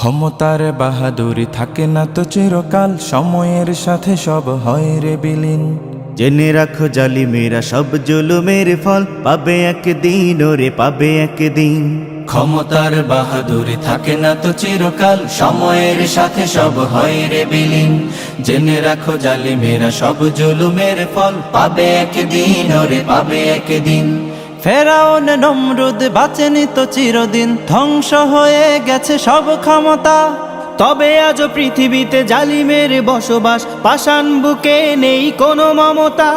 ক্ষমতার বাহাদুরি থাকে না তো চিরকাল, সময়ের সাথে সব হয় রে বিলীন। জেনে রাখো জালিমেরা সব জুলুমের ফল পাবে একদিন, ওরে পাবে একদিন। ক্ষমতার বাহাদুরি থাকে না তো চিরকাল, সময়ের সাথে সব হয় রে বিলীন। জেনে রাখো জালিমেরা সব জুলুমের ফল পাবে একদিন, ওরে পাবে একদিন। ফেরাউন নমরুদ বাঁচেনি তো চিরদিন, ধ্বংস হয়ে গেছে সব ক্ষমতা। তবে আজ পৃথিবীতে জালিমের বসবাস, পাষাণ বুকে নেই কোনো মমতা।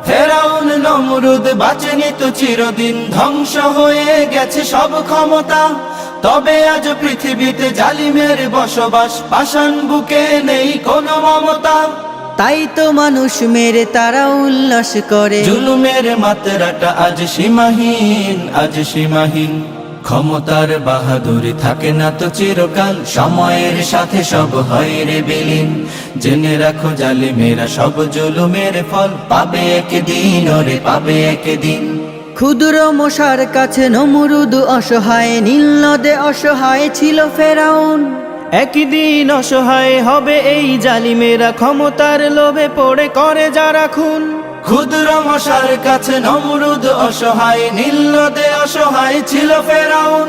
ফেরাউন নমরুদ বাঁচেনি তো চিরদিন, ধ্বংস হয়ে গেছে সব ক্ষমতা। তবে আজ পৃথিবীতে জালিমের বসবাস, পাষাণ বুকে নেই কোনো মমতা। তাই তো মানুষ মেরে তারা উল্লাস করে, জুলুমের মাত্রাটা আজ সীমাহীন, আজ সীমাহীন। ক্ষমতার বাহাদুরি থাকে না তো চিরকাল, সময়ের সাথে সব হয় রে বিলীন। জেনে রাখো জালিমেরা সব জুলুমের ফল পাবে একদিন, ওরে পাবে একদিন। ক্ষুদ্র মশার কাছে নমরুদ অসহায়, নীল নদে অসহায় ছিল ফেরাউন। একদিন অসহায় হবে এই জালিমেরা, ক্ষমতার লোভে পড়ে করে যারা খুন। ক্ষুদ্র মশার কাছে নমরুদ অসহায়, নীল নদে অসহায় ছিল ফেরাউন।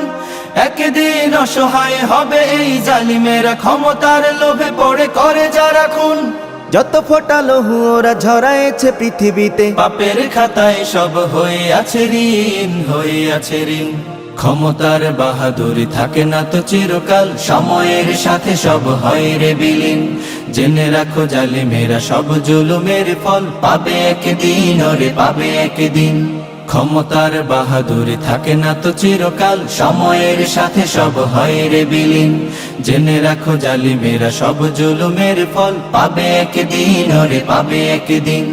একদিন অসহায় হবে এই জালিমেরা, ক্ষমতার লোভে পড়ে করে যারা খুন। যত ফোটা লহু ওরা ঝরায়েছে পৃথিবীতে, পাপের খাতায় সব হয়ে আছে ঋণ, হয়ে আছে ঋণ। ক্ষমতার বাহাদুরি থাকে না তো চিরকাল, সময়ের সাথে সব হয় রে বিলীন। জেনে রাখো জালিমেরা সব জুলুমের ফল পাবে একদিন, ওরে পাবে একদিন। ক্ষমতার বাহাদুরি থাকে না তো চিরকাল, সময়ের সাথে সব হয় রে বিলীন। জেনে রাখো জালিমেরা সব জুলুমের ফল পাবে একদিন, ওরে পাবে একদিন।